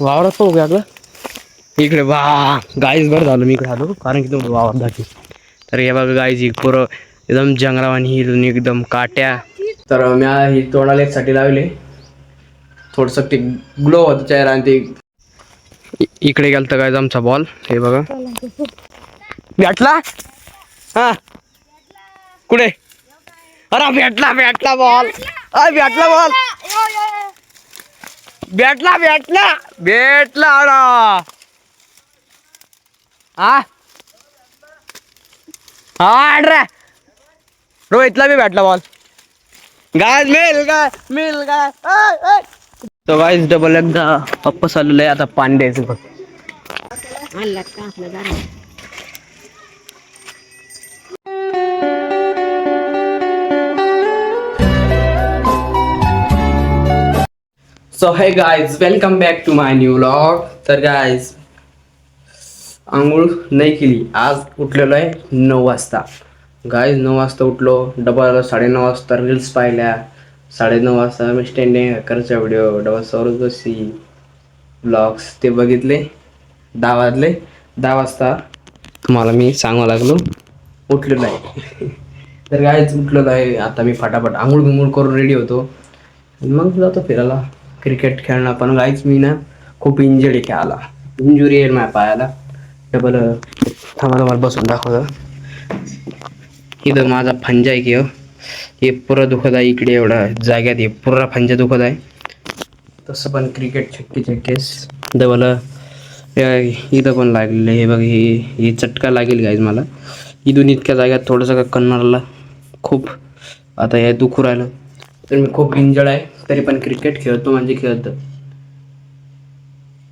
वावरात पाहू का आपलं इकडे वा गाईच बरं झालं मी इकडे आलो कारण की तुम्ही वावर दाखी तर हे बघा गाईची पुरं एकदम जंगलावानी हिरून एकदम काट्या तर मी ही तोंडाला एकसाठी लावले थोडस ते ग्लो होतं चेहरा आणि ते इकडे गेलं तर काय आमचा बॉल हे बघा भेटला हा कुठे अरे भेटला बॉल भेटला बॉल भेटला अरा हा रे रोहितला बी भेटला बॉल गाय मिल गाय तो गाईज डबल एकदा वापस आलेलं आहे आता पाणी द्यायचं बघ so hey guys welcome back to my new vlog. तर गाईज आंघोळ नाही केली आज उठलेलो आहे 9 वाजता. गाईज 9 वाजता उठलो डबल 9:30 वाजता रील्स पाहिल्या 9:30 वाजता मी स्टँडिंग हॅकरचा video double Saurabh Joshi blogs ते बघितले 10 वाजता तुम्हाला मी सांगावं लागलो उठलेलो आहे. तर गाईज उठलेलो आहे आता मी फटाफट आंघोळ करून रेडी होतो मग जातो फिरायला क्रिकेट खेळणं. पण गाईच मी ना खूप इंजरी खेळायला इंजुरी आहे माझ्या पायाला डबल थांबा मला बसून दाखवतं. इथं माझा फंजा आहे की हे पुरं दुखत आहे इकडे एवढा जाग्यात हे पुरा फंजा दुखत आहे. तसं पण क्रिकेट छक्केस डबल इथं पण लागलेलं हे बघ ही चटका लागेल गाईज मला इथून इतक्या जाग्यात थोडंसं कन्नरला खूप आता हे दुखू राहिलं. तर मी खूप इंजर्ड आहे तरी पण क्रिकेट खेळतो म्हणजे खेळतो.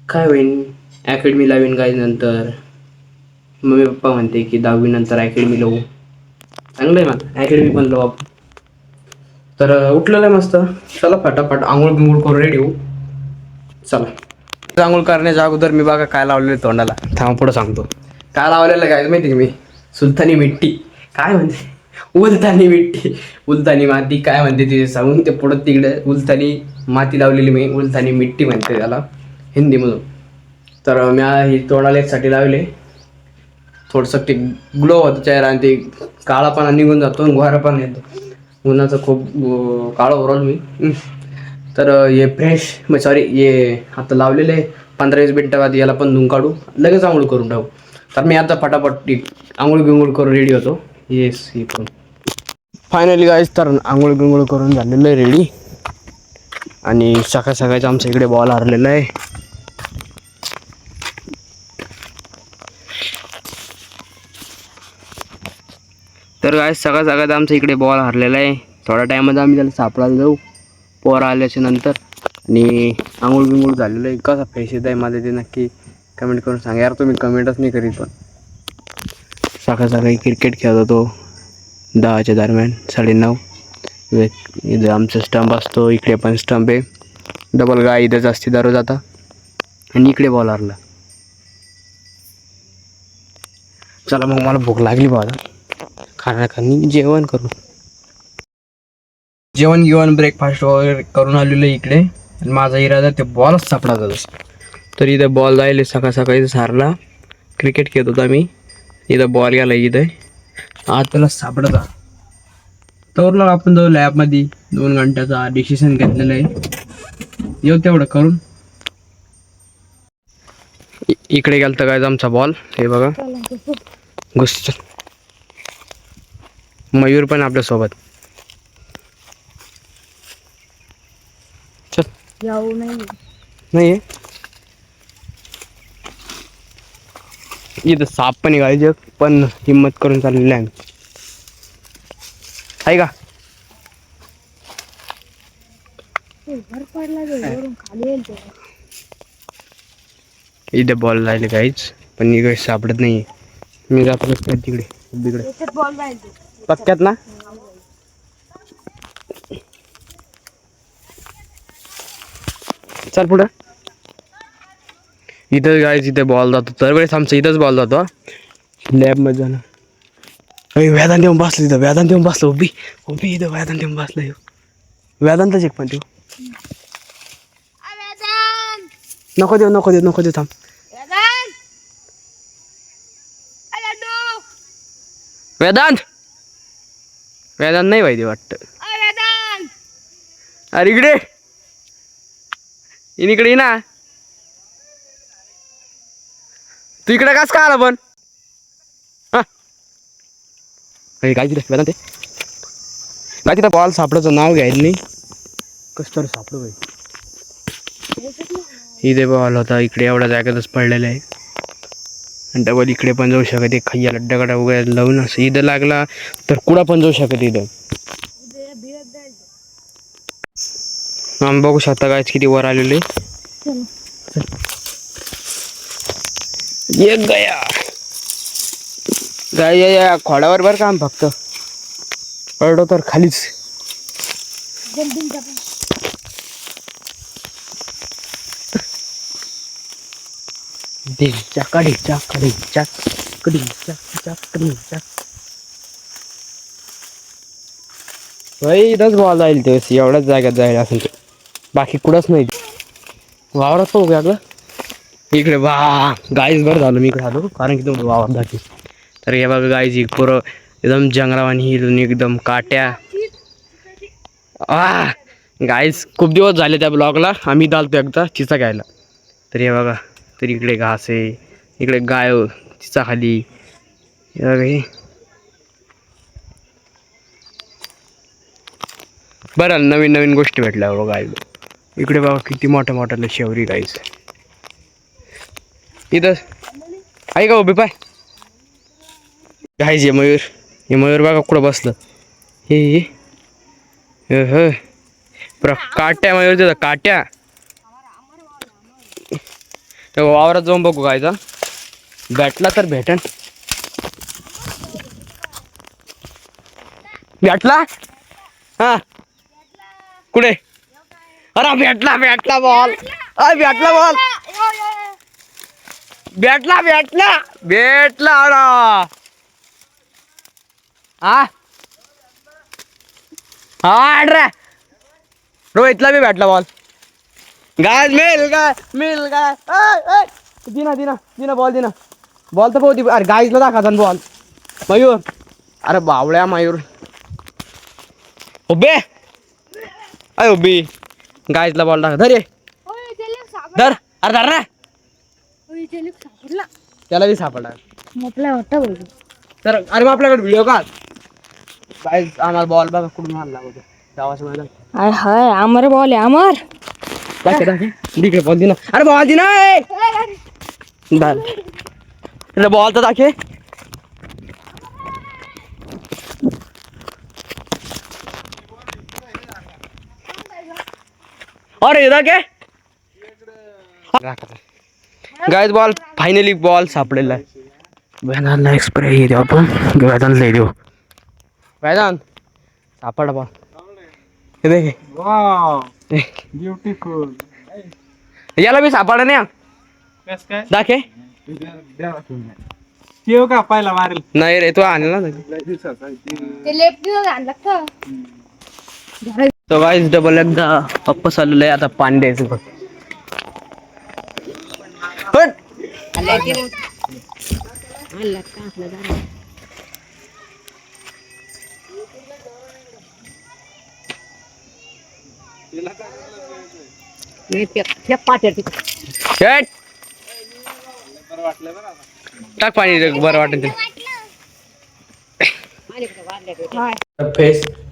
काय होईन अकॅडमी लावीन गाईज नंतर मम्मी पप्पा म्हणते की 10वी नंतर अकॅडमी लावू चांगलं आहे मग अकॅडमी पण लावू. तर उठलेलं आहे मस्त चला फटाफट आंघोळ करून रेडी होऊ चला. आंघोळ करण्याच्या अगोदर मी बघा काय लावलेलं तोंडाला थांबा पुढं सांगतो काय लावलेलं काय माहिती की मी सुलतानी मिट्टी काय म्हणते उलतानी माती काय म्हणते ते सांगून ते पुढं तिकडे उलतानी माती लावलेली मी उलतानी मिट्टी म्हणते त्याला हिंदीमधून. तर मी ही तोंडाला एकसाठी लावले थोडंसं ते ग्लो होतं चेहरा आणि ते काळापणा निघून जातो आणि गोरापणा येतो उन्हाचं खूप काळं ओरल मी. तर हे फ्रेश सॉरी हे आता लावलेले 15-20 मिनटं बाद याला पण धुवून काढू लगेच आंघोळ करून टाकू. तर मी आता फटाफट आंघोळ करून रेडी होतो. येस हे पण फायनली गाईज तर आंघोळ करून झालेलं आहे रेडी आणि सकाळचं आमच्या इकडे बॉल हरलेला आहे. तर गाईज सकाळ आमच्या इकडे बॉल हरलेला आहे. थोड्या टायमात आम्ही त्याला सापडायला जाऊ पोरं आल्याच्या नंतर आणि आंघोळ झालेलं आहे. कसा फ्रेश येत आहे माझं ते नक्की कमेंट करून सांगा यार तुम्ही कमेंटच नाही करीत. पण सकाळी क्रिकेट खेळत होतो 10च्या दरम्यान 9:30 इथं आमचा स्टंप असतो इकडे पण स्टंप आहे डबल गाय इथंच असते दररोज आता आणि इकडे बॉल हरला. चला मग मला भूक लागली बाबा खाण्याखानी जेवण ब्रेकफास्ट वगैरे करून आलेलो इकडे आणि माझा इरादा ते बॉलच सापडा जातो. तर इथं बॉल जायले सकाळी सारला क्रिकेट खेळत होता मी इथं बॉल गेला इथं आज त्याला सापडता तर आपण जाऊ लॅबमध्ये 2 घंट्याचा डिसिशन घेतलेला आहे येऊ तेवढं करून. इकडे गेलं तर काय आमचा बॉल हे बघा घुस मयूर पण आपल्यासोबत चल नाही इथं साप पण निघायचे पण हिंमत करून चाललेले आहे का इथे बॉल राहिले काहीच पण इकडे सापडत नाही. मी जातो तिकडे पक्क्यात ना चल पुढं. इथं गायच इथे बॉल जातो दरवेळेस आमचं इथंच बॉल जातो लॅबमध्ये जाणं. वेदांत येऊन बसलं इथं वेदांत येऊन बसलं उभी इथं वेदांत येऊन बसलं वेदांतच एक पण तो नको देऊ नको देऊ नको देऊ थांब. वेदांत वेदांत नाही पाहिजे वाटतं. अरे इकडे इकडे ये ना. तू इकडे कास का आला पण. हा काय तिथे वेदांत काय तिथं बॉल सापडायचं नाव घ्यायला नाही. कसं तरी सापडू भाई. इथे बॉल होता इकडे एवढ्या जागेतच पडलेला आहे. डबल इकडे पण जाऊ शकत. खय्याला दगडा वगैरे लावून असं इथं लागला तर कुठं पण जाऊ शकत. इथं आम्ही बघू शकता काय किती वर आलेले. एक गया गाय या खोड्यावर बर काम फक्त पडलो तर खालीच. इथंच बॉल जाईल ते एवढ्याच जागेत जाईल असेल ते. बाकी कुठंच नाही. वावरात पाहू का आपलं इकडे वा गाईच बरं झालं मी इकडे आलो कारण की तुम्ही वावर दाखी. तर हे बघा गाईज पुरं एकदम जंगलावानी एकदम काट्या. गाईज खूप दिवस झाले त्या ब्लॉगला आम्ही चालतो एकदा चिचा घ्यायला. तर हे बघा तर इकडे घास आहे इकडे गाय चिचा खाली. बरं नवीन नवीन गोष्टी भेटल्या बघा गाय. इकडे बघा किती मोठ्या मोठ्याला शेवरी गाईच. इथं आहे का उभी पाय गाईज. हे मयूर बघा कुठं बसलं. हे काट्या मयूर तिथं काट्या. वावरात जाऊन बघू गायचा भेटला तर भेटन. भेटला हा कुठे. अरे भेटला भेटला बॉल. भेटला बॉल भेटला भेटला भेटला. हा हा रोहितला बी भेटला बॉल. गाय मिल गाय दिना दिना दिना बॉल दिना बॉल तर पोहती. अरे गाईजला दाखवा बॉल मयूर. अरे बावळ्या मयूर उभे अय उभी गाईजला बॉल दाखवा. धर धर अरे धर ना. त्याला बी सापडला तर. अरे मग आपल्याकडे व्हिडिओ का गाईज आम्हाला बॉल बघा कुठून मारला गावाच्या मैदान. हाय अमर बॉल आहे अमर. इकडे बॉल दिना. अरे बॉल दिना बॉल तर दाखे. अरे दाखे गाईज बॉल फायनली बॉल सापडेला आहे. वेदांतला एक स्प्रे देऊ आपण. वेदांत लय देऊ वेदांत सापडला बॉल. हे देखे ब्युटिफुल. याला बी सापडा नाही दाखे. का पहिला मारेल नाही रे. तो आणला ना तो गाईज डबल एकदा वापस आलेलं आहे. आता पाणी द्यायचं बघ. टाक पाणी बरं वाटेल.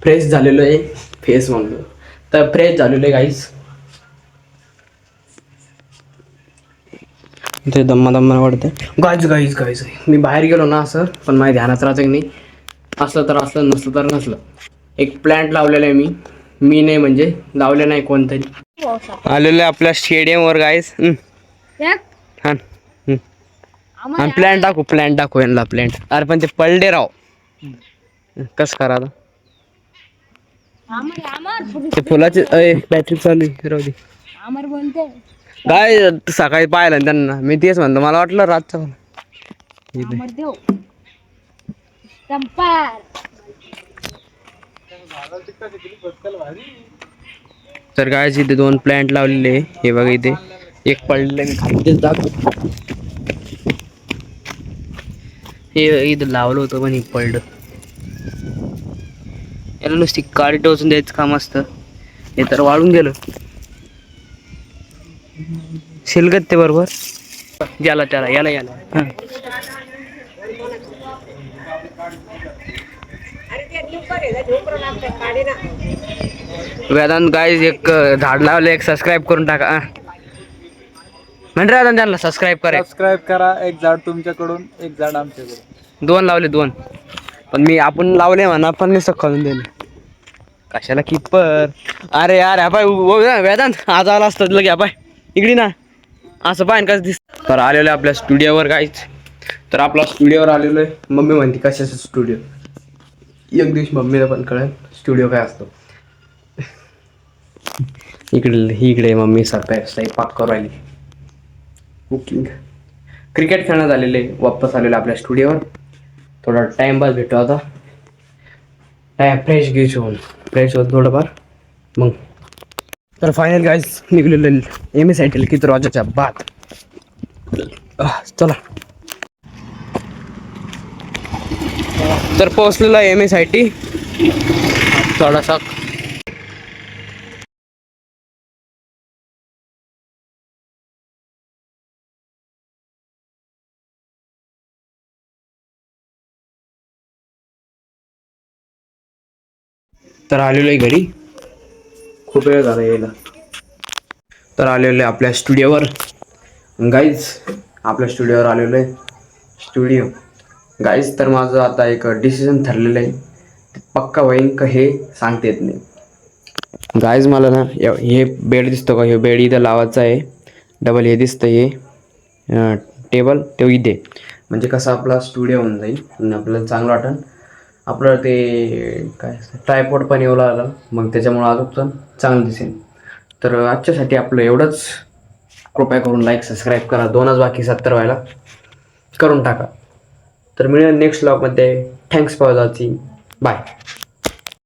फ्रेश झालेलो आहे. फेस म्हणलो तर फ्रेश झालेलो आहे गाईस. ते दम्मा वाटतं गाईज गाईज गाईज. मी बाहेर गेलो ना असं पण माझ्या ध्यानात राहतं की नाही. असलं तर असलं नसलं तर नसलं. एक प्लॅन्ट लावलेला आहे मी नाही म्हणजे लावले नाही कोणतरी. आलेलं आहे आपल्या स्टेडियमवर गाईस. प्लॅन टाकू यांना प्लॅन्ट. अरे पण ते पडले राव कस करा ते फुलाचे. बॅटरी चालू राहू दे. काय सकाळी पाहिलं ना त्यांना. मी तेच म्हणतो मला वाटलं रातचं. तर काय इथे 2 प्लॅन्ट लावलेले हे बघा इथे. एक पडलं मी खाली दाखव. हे इथं लावलं होतं पण हे पडलं. याला नुसती काडी टोचून द्यायचं काम असतं. हे तर वाळून गेलं. शिलगत ते बरोबर याला त्याला याला याला वेदांत गाईज एक झाड लावलं, एक सबस्क्राईब करून टाका. म्हणजे वेदांत त्यांना सबस्क्राईब करा. सबस्क्राईब करा. एक झाड तुमच्याकडून, एक झाड आमच्याकडून. 2 लावले 2. पण मी आपण लावले म्हणा पण नाही सखून दिले. कशाला किपर. अरे यार ह्या पाय वेदांत आज आला असतात लगे. ह्या पाय इकडे ना असं पाय कसं दिसत. तर आलेलं आहे आपल्या स्टुडिओवर गाईच. तर आपला स्टुडिओवर आलेलो आहे. मम्मी म्हणते कशाचा स्टुडिओ. एक दिवस मम्मीला पण कळेल स्टुडिओ काय असतो. इकडे मम्मी स्वयंपाक करू राहिली. कुकिंग. क्रिकेट खेळण्यात आलेले वापस आलेलं आपल्या स्टुडिओवर. थोडा टाइमपास भेटतो आता. फ्रेश घ्यायची होऊन फ्रेश होत थोडंफार मग. तर फायनल गाईज निघलेलं MSIT किती रोजाच्या बाद. चला तर पोहोचलेला MSIT थोडासा. तर आलेलो आहे घरी. खूप वेळ झाला यायला. तर आलेलो आहे आपल्या स्टुडिओवर गाईज. आपल्या स्टुडिओवर आलेलो आहे. Studio guys. तर माझं आता एक डिसिजन ठरलेलं आहे. पक्का होईन का हे सांगता येत नाही. गाईज मला ना हे बेड दिसतो का, हे बेड इथं लावायचं आहे. डबल हे दिसतं हे टेबल ते इथे. म्हणजे कसं आपला स्टुडिओ होऊन जाईल आणि आपल्याला चांगलं वाटेल. आपलं ते काय ट्रायपॉड पण येऊ लागला मग त्याच्यामुळं अजून पण चांगलं दिसेल. तर आजच्यासाठी आपलं एवढंच. कृपया करून लाईक सबस्क्राईब करा. 2च बाकी 70 व्हायला करून टाका. तर मिळेल नेक्स्ट व्लॉगमध्ये. Thanks for watching. बाय.